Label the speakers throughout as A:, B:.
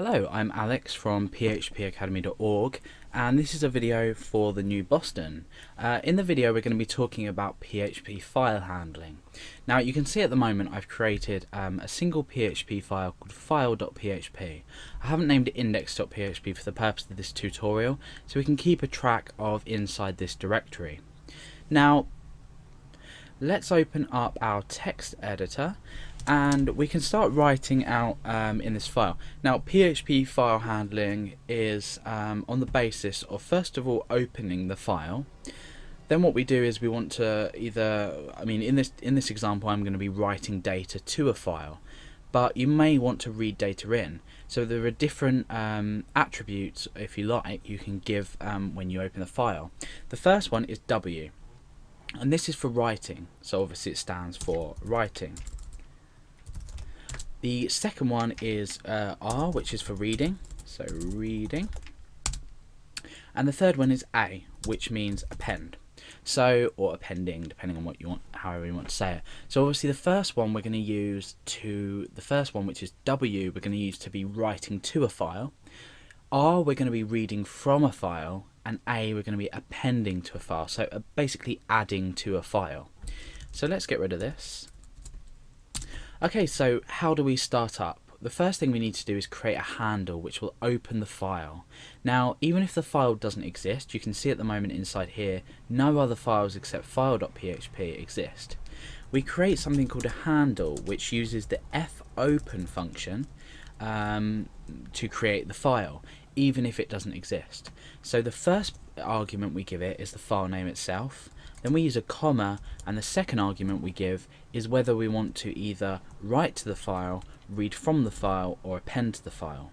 A: Hello, I'm Alex from phpacademy.org, and this is a video for the new Boston. In the video we're going to be talking about PHP file handling. Now you can see at the moment I've created a single PHP file called file.php. I haven't named it index.php for the purpose of this tutorial, so we can keep a track of inside this directory. Now let's open up our text editor and we can start writing out in this file. Now PHP file handling is on the basis of first of all opening the file. Then what we do is we want to in this example I'm going to be writing data to a file, but you may want to read data in. So there are different attributes, if you like, you can give when you open the file. The first one is W, and this is for writing, so obviously it stands for writing. The second one is R, which is for reading, so reading. And the third one is A, which means append, so, or appending, depending on what you want, however you want to say it. So obviously the first one we're going to use which is W, we're going to use to be writing to a file. R, we're going to be reading from a file, and A, we're going to be appending to a file, so basically adding to a file. So let's get rid of this. Okay, so how do we start up? The first thing we need to do is create a handle which will open the file. Now, even if the file doesn't exist, you can see at the moment inside here, no other files except file.php exist. We create something called a handle which uses the fopen function to create the file, even if it doesn't exist. So the first argument we give it is the file name itself. Then we use a comma, and the second argument we give is whether we want to either write to the file, read from the file, or append to the file.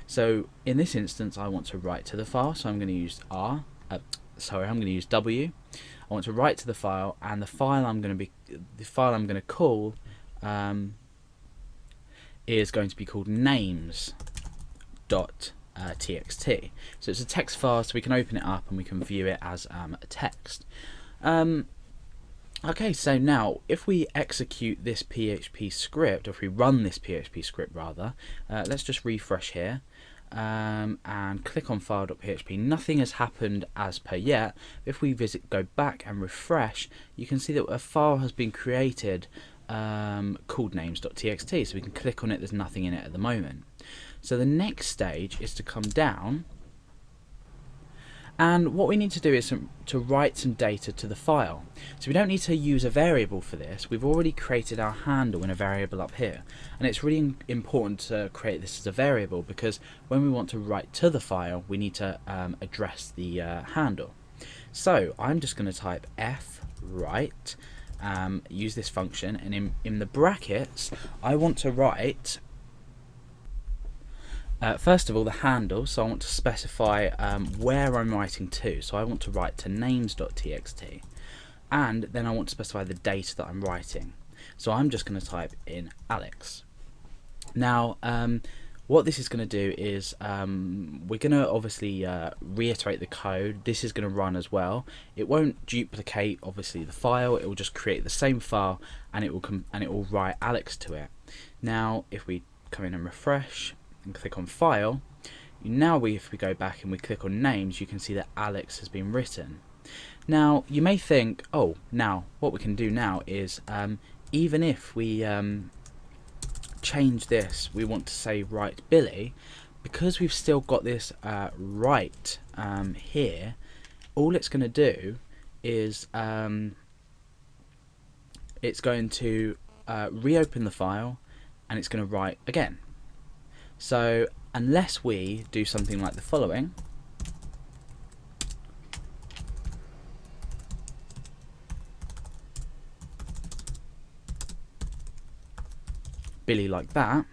A: So in this instance I want to write to the file, so I'm going to use I'm going to use W. I want to write to the file, and the file I'm going to call is going to be called names.txt. So it's a text file, so we can open it up and we can view it as a text. Okay, so now if we execute this PHP script, or if we run this PHP script rather, let's just refresh here and click on file.php. Nothing has happened as per yet. If we go back and refresh, you can see that a file has been created called names.txt, so we can click on it. There's nothing in it at the moment. So the next stage is to come down, and what we need to do is to write some data to the file. So we don't need to use a variable for this. We've already created our handle in a variable up here, and it's really important to create this as a variable, because when we want to write to the file we need to address the handle. So I'm just going to type fwrite, use this function, and in the brackets I want to write first of all the handle, so I want to specify where I'm writing to. So I want to write to names.txt, and then I want to specify the data that I'm writing. So I'm just going to type in Alex. Now what this is going to do is we're going to obviously reiterate the code. This is going to run as well. It won't duplicate obviously the file. It will just create the same file, and it will write Alex to it. Now if we come in and refresh and click on file, if we go back and we click on names, you can see that Alex has been written. Now you may think, oh, now what we can do now is even if we change this, we want to say write Billy, because we've still got this write here, all it's going to do is it's going to reopen the file, and it's going to write again. So unless we do something like the following, Billy like that,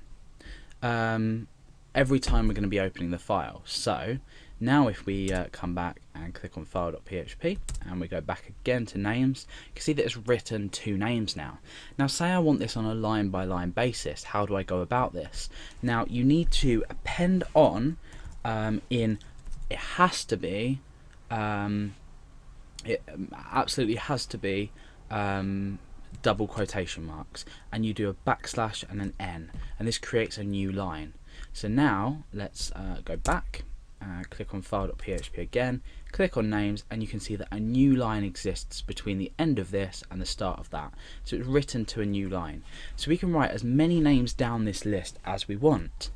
A: every time we're going to be opening the file. So now if we come back and click on file.php and we go back again to names, you can see that it's written two names now. Now say I want this on a line by line basis, how do I go about this? Now you need to append on it absolutely has to be double quotation marks, and you do a backslash and an N, and this creates a new line. So now let's go back, click on file.php again, click on names, and you can see that a new line exists between the end of this and the start of that. So it's written to a new line. So we can write as many names down this list as we want.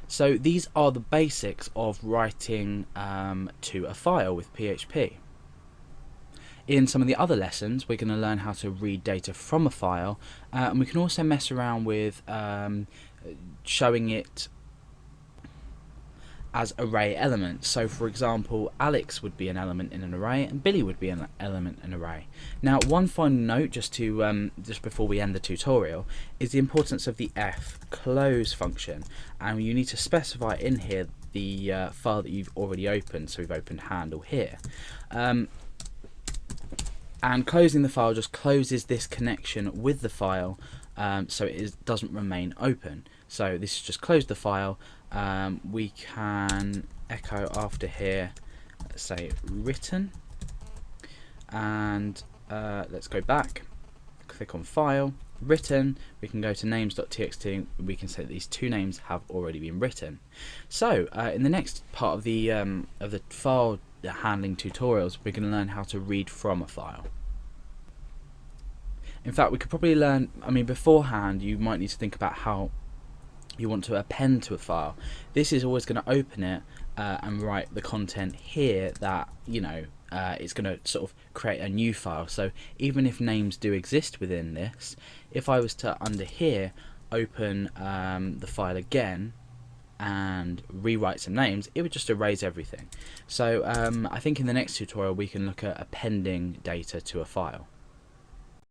A: So these are the basics of writing to a file with PHP. In some of the other lessons, we're going to learn how to read data from a file, and we can also mess around with showing it as array elements. So for example, Alex would be an element in an array and Billy would be an element in an array. Now one final note just before we end the tutorial is the importance of the fclose function, and you need to specify in here the file that you've already opened. So we've opened handle here, and closing the file just closes this connection with the file, so it doesn't remain open. So this is just close the file. We can echo after here, let's say written, and let's go back, click on file, written. We can go to names.txt. We can say that these two names have already been written. So in the next part of the file handling tutorials, we're going to learn how to read from a file. In fact, we could probably learn, beforehand you might need to think about how you want to append to a file. This is always going to open it and write the content here that, it's going to sort of create a new file. So even if names do exist within this, if I was to under here open the file again and rewrite some names, it would just erase everything. So I think in the next tutorial we can look at appending data to a file.